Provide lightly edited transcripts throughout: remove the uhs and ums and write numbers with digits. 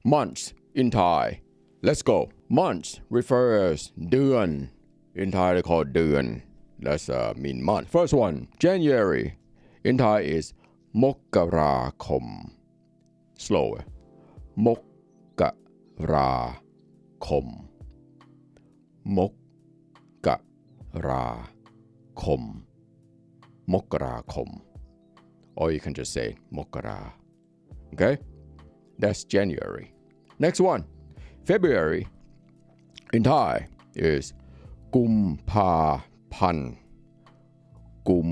Months in Thai. Let's go. Months refers เดือน In Thai they call เดือน That's mean month. First one, January. In Thai is มกราคม Slower. มกราคม มกราคม มกราคม Or you can just say มกรา Okay? That's January. Next one, February. In Thai is กุมภาพันธ์ กุม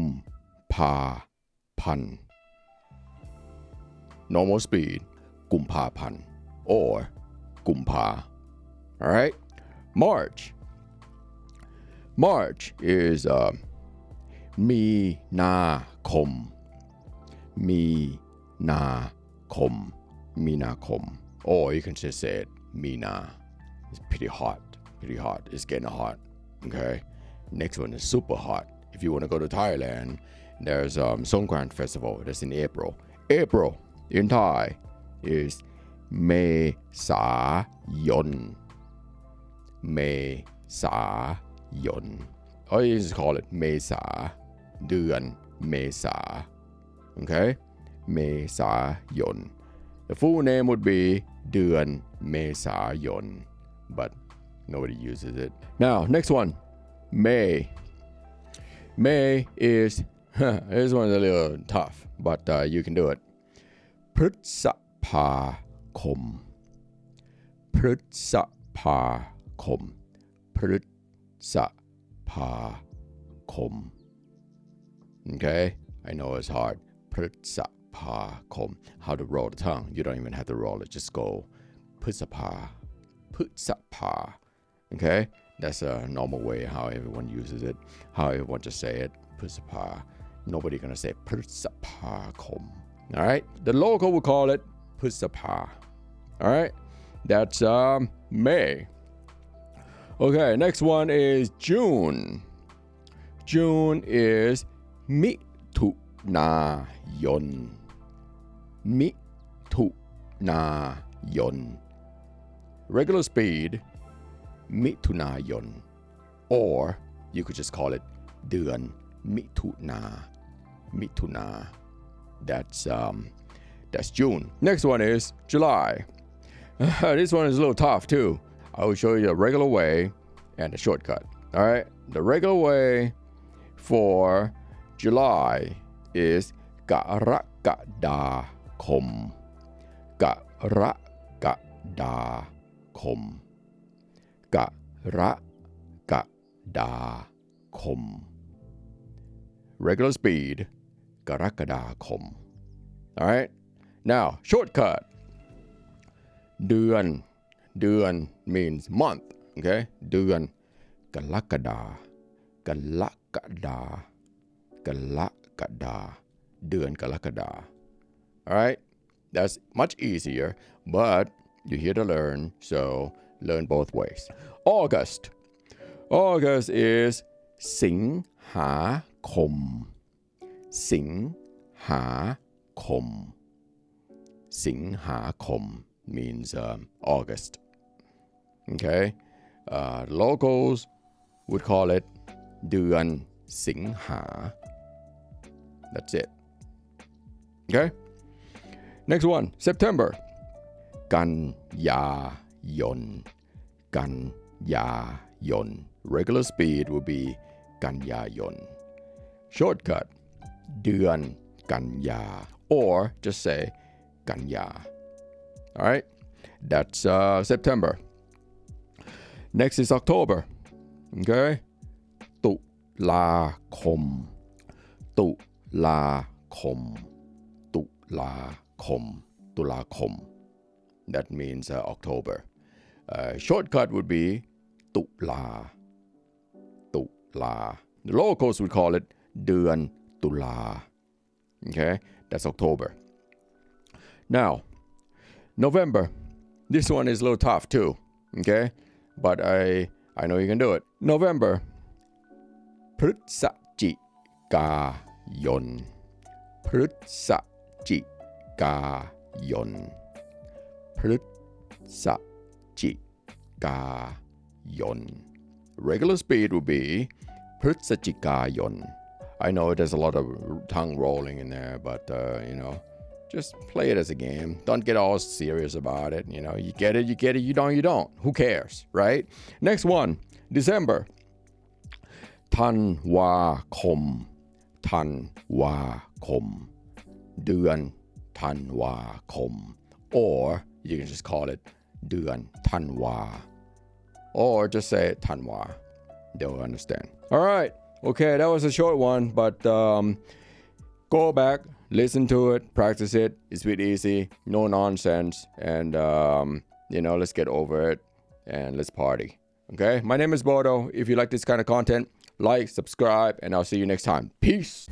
ภาพันธ์ Normal speed, กุมภาพันธ์ or กุมภา Alright? March. March is มีนาคม มีนาคม มีนาคม or you can just say it Mina. It's pretty hot. It's getting hot. Okay. Next one is super hot. If you want to go to Thailand, there's Songkran Festival. That's in April. April in Thai is เมษายน เมษายน or you just call it เมษา เดือนเมษา Okay. เมษายน The full name would be เดือนเมษายน but nobody uses it. Now, next one, May. May is, this one's a little tough, but you can do it. พฤษภาคม พฤษภาคม พฤษภาคม Okay, I know it's hard. พฤษภาคม How to roll the tongue. You don't even have to roll it. Just go พฤษภา พฤษภา Okay, that's a normal way how everyone uses it. How everyone just say it. พฤษภา Nobody gonna say พฤษภาคม. Alright, the local would call it พฤษภา. Alright, that's May. Okay, next one is June. June is มิถุนายน มิถุนายน Regular speed มิถุนายน or you could just call it เดือนมิถุนา มิถุนา That's June. Next one is July. This one is a little tough too. I will show you the regular way and the shortcut. All right, the regular way for July is กรกฎาคม กรกฎาคม กรกฎาคม Regular speed กรกฎาคม All right, now shortcut เดือน เดือน means month. Okay, เดือนกรกฎา กรกฎา กรกฎา เดือนกรกฎา All right, that's much easier, but you're here to learn, so learn both ways. August. August is สิงหาคม สิงหาคม สิงหาคม means August. Okay, locals would call it เดือนสิงหา That's it. Okay, next one, September. กันยายน กันยายน Regular speed would be กันยายน Shortcut เดือนกันยา or just say กันยา. All right, that's September. Next is October. Okay, ตุลาคม ตุลาคม ตุลาคม ตุลาคม. That means October. Shortcut would be ตุลา ตุลา. The locals would call it เดือนตุลา. Okay, that's October. Now, November. This one is a little tough too. Okay, but I know you can do it. November. พฤศจิกายน พฤศจิกายน พฤ สัจจิกายน regular speed would be พฤศจิกายน I know there's a lot of tongue rolling in there, but just play it as a game. Don't get all serious about it. You get it, you don't. Who cares, right? Next one, December. ธันวาคม ธันวาคม เดือนธันวาคม or you can just call it เดือนธันวา or just say ธันวา. They'll understand. All right. Okay, that was a short one, but go back, listen to it, practice it. It's really easy, no nonsense, and let's get over it and let's party. Okay, my name is Bodo. If you like this kind of content, like, subscribe, and I'll see you next time. Peace.